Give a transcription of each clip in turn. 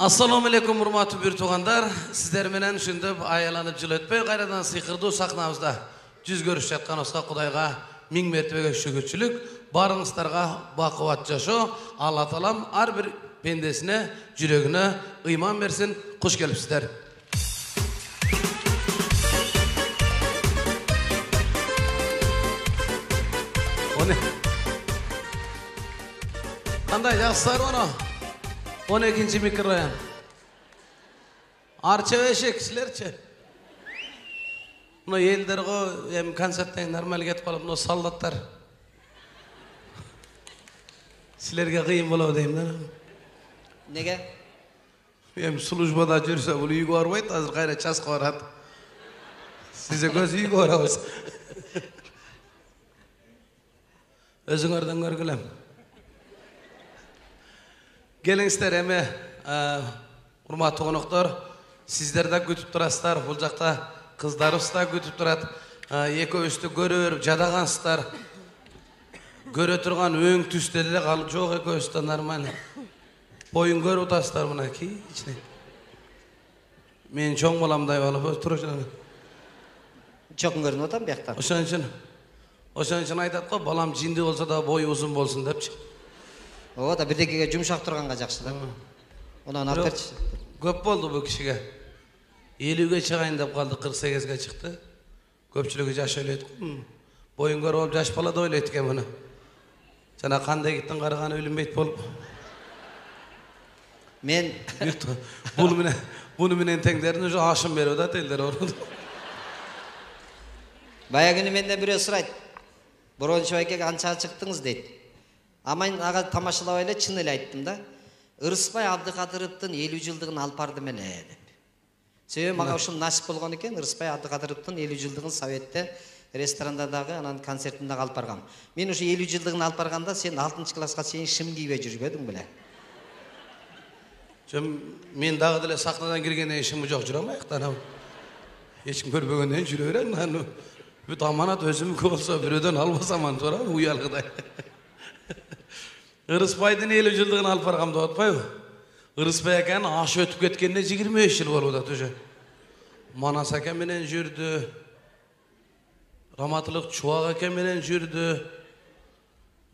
Assalamu alaikum urmatly bir tuğanlar. Sizler menen şundep ayalanıp jıl ötpey qayradan sıyqırdı sahnabızda. Жүз көрүшүп жаткан Осқа Кудайга миң мертебеге шүгүрчүлүк, барыңыздарга бакубат жашоо, Алла таалам ар бир пендесине, жүрөгүнө ыйман берсин. Куш келипсиздер. Кандай жаксыздар оны? 12-ci mikrorayon. Arça eşek sizlerçe. Bunu yelder o hem konsertten normal get kalıp no sallatlar. Sizlerge kıyım bulav deyim lan. Nege? Hem slujbada жүрсе бұл үйге барбайды, азыр қайра часқа барады. Сизе көз үйге барабыз. Өзүңөрдөн көргүлөм. Келиңиздер эме урматтуу коноктор, сиздер да күтүп турасыздар. Бул жакта кыздарыбыз да күтүп турат. Экөөбүздү көрөр, жадагансыздар. Көрө турган өң түстө деле калып жок, экөөбүз да нормально. Боюн көрүп атасыздар мына кийичне. Мен чоң баламдай болуп турушам. Чоң көрүнүп атам бияктан. Ошон үчүн айтат го, балам жинди болсо да бою узун болсун депчи. О да бирдекеге жумшак турганга жакшы да. Онан алып Көп болду бул кишиге. 50ге чыгайын деп калды, 48ге чыкты. Көпчүлүгү жаш ойлойт. Боюн көрүп алып жаш бала да ойлойт экен муну. Жана кандай киттин караганы билинбейт болуп. Мен буну менен теңдерин уже ашым берип атат элдер орун. Бая күнү менден бирөө сурайт. Борончу байкеге канча чыктыңыз дейт. Амайн ага тамашалап эле чын эле айттым да. Ырысбай Абдыкадыровдун 50 жылдыгын алып бардым эле деп. Себеби мага ушул насип болгон экен, Ырысбай Абдыкадыровдун 50 жылдыгын Советте ресторандагы анан концертинде алып баргам. Мен ушу 50 жылдыгын алып барганда сен 6 класска чейин шым кийбей жүрбөдүң беле? Мен дагы деле сахнадан киргенден шымы жок жүрөм аяктан. Эч ким көрбөгөндөн жүрө берем. Анан бүт аманат өзүмдүкү болсо бирөөдөн албасам антурам уялгыдай. Ырысбайдын 50 жылдыгын алып баргам деп атпайбы? Ырысбай акен аш өтүп кеткенде 25 жыл болуп атат уже. Манас аке менен жүрдү. Раматылык Чубак аке менен жүрдү.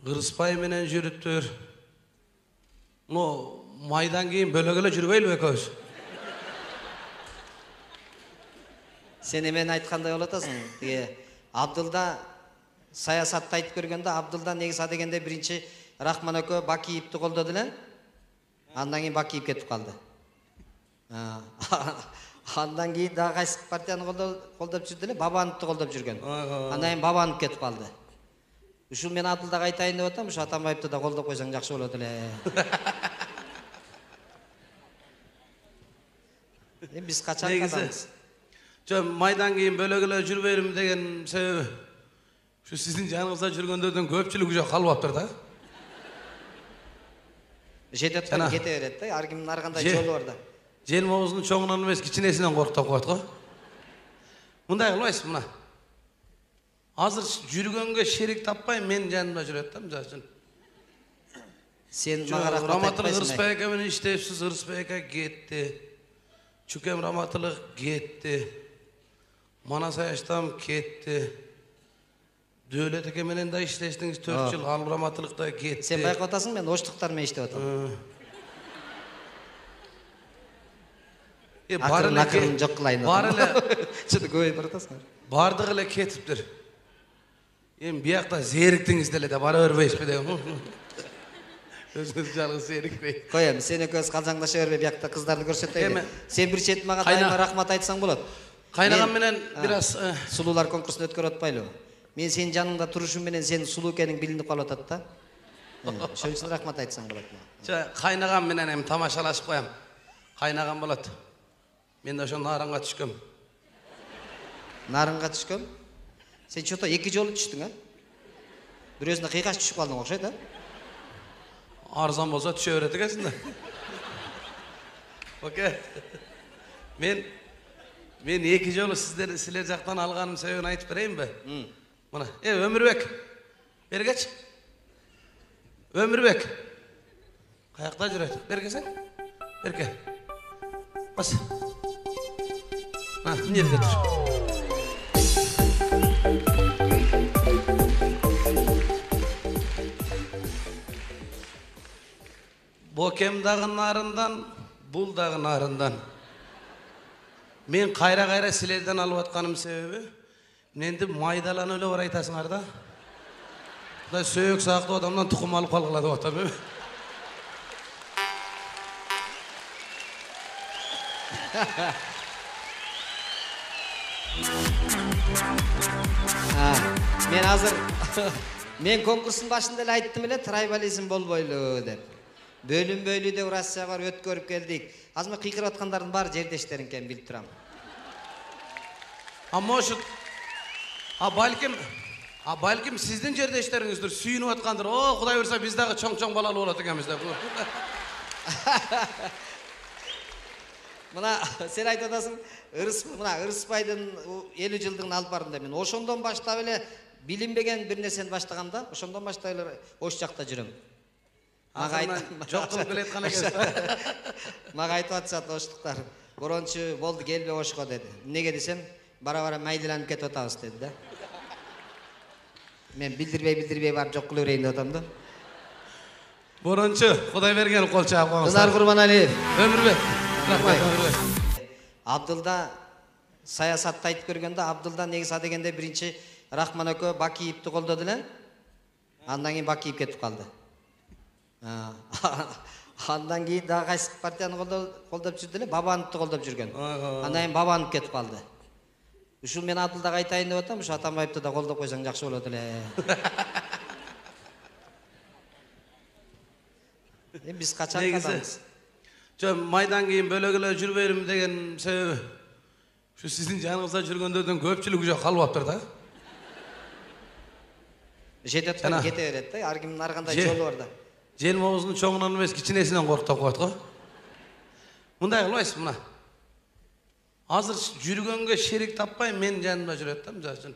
Ырысбай менен жүрүптүр. Майдан кийин бөлөк эле жүрбөйлүбү экөөбүз? Сен эмен айткандай болуп атасың. Абдылда саясатты айтып көргөндө Абдылда негиз дегенде биринчи Рахман экөө Бакиевди колдоду эле. Андан кийин Бакиев кетип калды. Андан кийин дагы кайсы партияны колдоп жүрдү эле? Бабановду колдоп жүргөн. Андан кийин Бабанов кетип калды. Ушул мен Абдылдага айтайын деп атам, ушу Атамбаевди да колдоп койсоң жакшы болот эле. Биз качан кадамыз? Майдан кийин бөлөк эле жүрбөйлүм деген себеби ушу сиздин жаныңызда жүргөндөрдүн көпчүлүгү жок калбаптыр да. Жетет кете берет да, ар кимдин ар кандай жолу бар да. Желмобуздун чоңунан эмес, кичинесинен корктоп коет го. Мындай кылбайсыз мына. Азыр жүргөнгө шерик таппай мен жанымда жүрөт да, мисалы үчүн. Сен мага рахмат Раматылык Ырысбай аке менен иштепсиз, Ырысбай аке кетти. Чүкем Раматылык кетти. Манас Аяштам кетти. Дөөлөт аке менен да иштештиңиз 4 жыл, ал Раматылык да кетти. Сен байкап атасың, мен оштуктар менен иштеп атам. Акырын жок кылайын. Бар эле. Чыды көбөйүп баратасың. Бардыгы эле кетиптир. Эми биякта зериктиңиз деле да бара бербейсизби деп. Өзүңүз жалгыз зерикпей. Коем, сен экөөбүз калжаңдаша бербей биякта кыздарды көрсөтөйүн. Сен бир чет мага дайыма рахмат айтсаң болот. Кайнаган менен бир аз сулуулар конкурсун өткөрүп атпайлыбы? Мен сенин жаныңда турушум менен сен сулуу экениң билинип калып атат да. Ошон үчүн рахмат айтсаң болот. Кайнаган менен эми тамашалашып коем. Кайнаган болот. Мен да ошо нарынга түшкөм. Нарынга түшкөм? Сен чото 2 жолу түштүң, а? Бирөөсүнө кыйкаш түшүп калдың окшойт, а? Арзан болсо түшө берет экенсиң да. Окей. Мен 2 жолу силер жактан алганым себебин айтып берейинби? Мына, Өмүрбек. Бергечи. Өмүрбек. Каякта жүрөт? Бергесең? Берке. Bas. Ha, nerede dur? Bokem dağın narından, bul dağın narından. Men kayra silerden alıp atkanım sebebi, endi maydalan öyle var aytasыңар da. Da söyük sağıqlı adamdan tukum alıp kalgıladı otam. Men hazır men konkursun başında ele ayttım ele tribalizm bolboylu dep. Bölüm-bölüde Россияга өткөрүп келдик. Азыр кыйкырып аткандардын баары жердештерин экен билип турам. A может, balkim sizdin жердештериңиздир, сүйүнүп аткандыр. О, Кудай берсе биз дагы чоң балалуу болот экенбиз деп. Мына сен айтып атасың, Ырысбайдын 50 жылдыгын алып бардым деп. Мен ошондон баштап эле билинбеген бир нерсени баштаганда, ошондон баштап эле ош жакта жүрөм. Мага Жок кылып келеткан экенсиз. Мага айтып атышат оштуктар. Борончу болду келбе ошко деди. Эмнеге десем, бара майдаланып кетип атабыз деди да. Мен билдирбей барып жок кылып берейин деп атам да. Борончу, Кудай берген кол чаап коңуз. Кызар Курманалиев. Өмүрбек. Рахмат, Өмүрбек. Абдылда саясатты айтып көргөндө Абдылда негизи дегенде биринчи Рахман экөө Бакиевди колдоду эле. Андан кийин Бакиев кетип калды. Андан кийин дагы кайсы партияны колдоп жүрдү эле, Бабановду колдоп жүргөн. Андан кийин Бабанов кетип калды. Ушул мен Абдылдага айтайын деп атам, ушу Атамбаевди да колдоп койсоң жакшы болот эле. Биз качан кадамыз? Жок, майдан кийин бөлөгөлө жүрбөйм деген себеби ушу сиздин жаныңызда жүргөндөрдүн көпчүлүгү жок калып аптыр да. Жетет кете берет да, ар кимдин ар кандай жолу бар да. Желмобуздун чоңунан эмес, кичинесинен корктоп коет го. Мындай кылбайсыз мына. Азыр жүргөнгө шерик таппай мен жанымда жүрөт да, мисалы үчүн.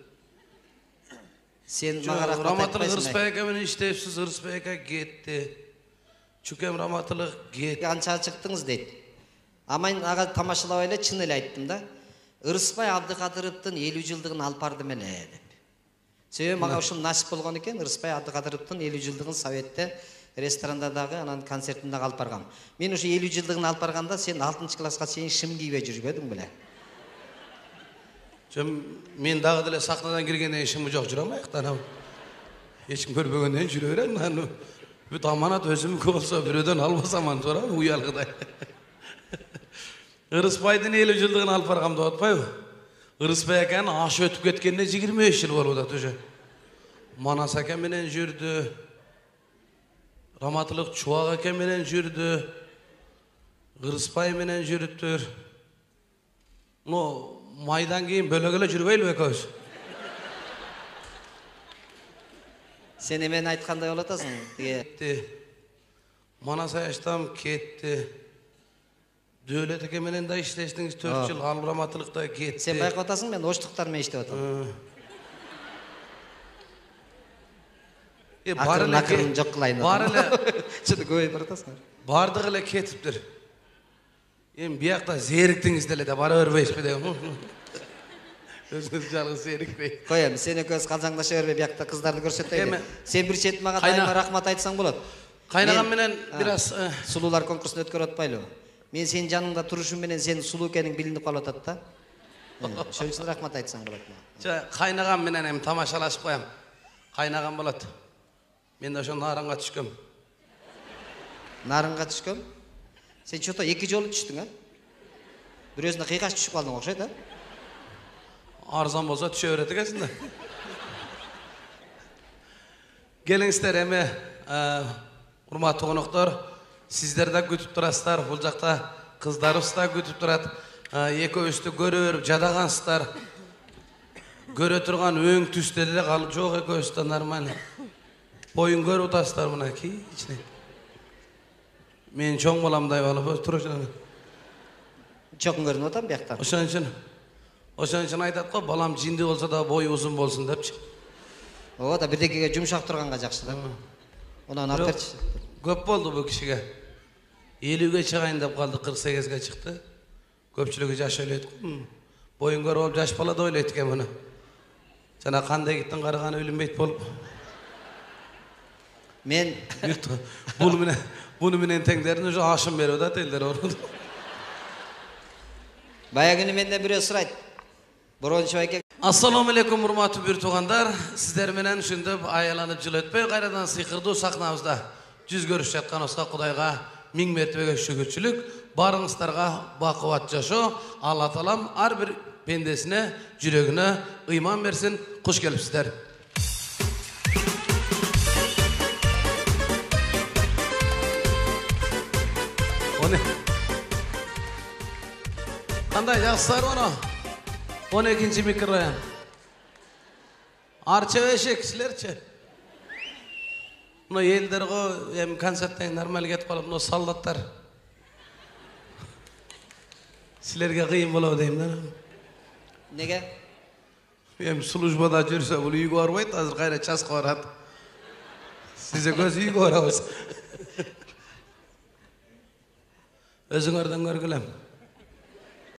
Сен мага рахмат Раматылык Ырысбай эке менен иштепсиз, Ырысбай эке кетти. Чүкем Раматылык кетти. Канча чыктыңыз дейт. Амайн ага тамашалап эле чын эле айттым да. Ырысбай Абдыкадыровдун 50 жылдыгын алып бардым эле деп. Себеби мага ушул насип болгон экен, Ырысбай Абдыкадыровдун 50 жылдыгын Советте ресторанда дагы, анан концертинде алып баргам. Мен ушу 50 жылдыгын алып барганда сен 6-чы класска чейин шым кийбей жүрбөдүң беле? Мен дагы деле сахнадан киргенден ишим жок жүрөм аяктан. Эч ким көрбөгөндөн жүрө берем. Бүт аманат өзүмдүкү болсо бирөөдөн албасам антора уялгыдай. Ырысбайдын 50 жылдыгын алып баргам деп атпайбы? Ырысбай экен аш өтүп кеткенине 25 жыл болуп атат уже. Манас эке менен жүрдү. Раматылык Чубак эке менен жүрдү. Ырысбай менен жүрүптүр. Майдан кийин бөлөгөлө жүрбөйлүбү экөөбүз? Сен эмен айткандай болуп атасың. Кетти. Манас Аяштам кетти. Дөлөт эке менен да иштештиңиз 4 жыл, ал Раматылыкта кетти. Сен байкап атасың, мен оштуктар менен иштеп атам. Акырын жок кылайын. Бар эле. Чыды көбөйүп баратасың. Бардык эле кетиптир. Эми биякта зериктиңиз деле да бара бербейсизби деп. Өзүңүз жалгыз зерикпей. Коем, сен экөөбүз калжаңдаша бербей биякта кыздарды көрсөтөйлү. Сен бир чет мага дайыма рахмат айтсаң болот. Кайнагам менен бир аз сулуулар конкурсун өткөрүп атпайлыбы? Мен сенин жаныңда турушум менен сен сулуу экениң билинип калып атат да. Ошон үчүн рахмат айтсаң болот. Кайнагам менен эми тамашалашып коем. Кайнагам болот. Мен да ошо нарынга түшкөм. Нарынга түшкөм? Сен чото 2 жолу түштүң, а? Бирөөсүнө кыйкаш түшүп калдың окшойт, а? Арзан болсо түшө берет экенсиң да. Келиңиздер эми, урматтуу коноктор, сиздер да күтүп турасыздар. Бул жакта кыздарыбыз да күтүп турат. Экөөбүздү көрө берип жадагансыздар. Көрө турган өң түстө эле калып жок экөөбүз да нормально. Боюн көрүп атасыздар мына кичине. Мен чоң баламдай болуп турушам. Чоң көрүнүп атам биякта. Ошон үчүн айтат го, балам жинди болсо да бою узун болсун депчи. О, да бирдекеге жумшак турганга жакшы да. Онан алып берчи. Көп болду бул кишиге. 50ге чыгайын деп калды, 48ге чыкты. Köpçülüğü jaş öyleydi. Boyun görüp olup jaş bala da öyleydi ki bunu. Jana kanday gittin qaragany ölünbeyt bolup. Men Bunu menen teňderini уже aşım berip da telder ordu. baya günü menden biri ısırayt. Boronçu ayke. Assalamu alaikum hurmatly bir tugandar. Sizler menen şundep ayalanyp jyl ötpey gaýradan sykyrdy saknabızda. Yüz görüş jatkan osa Hudaýga ming mertebege şükürçülük. Barıňyzlarga bakybat yaşo. Allah talam har bir pendesine, jüregine iman bersin. Hoş gelipsizler. O ne? Kanday yaxşılar onu? 12-nji mikroyan. Arça ve eşek sizlerçe. Buna yelder go hem konsertden normal getip kalıp buna soldatlar. Sizlerge kıyın bolab deyim da. Nege? Hem slujbada jürse bunu iyi görmeyt, hazır gayra ças korat. Size göz iyi görabız. Özüňerden görgülem.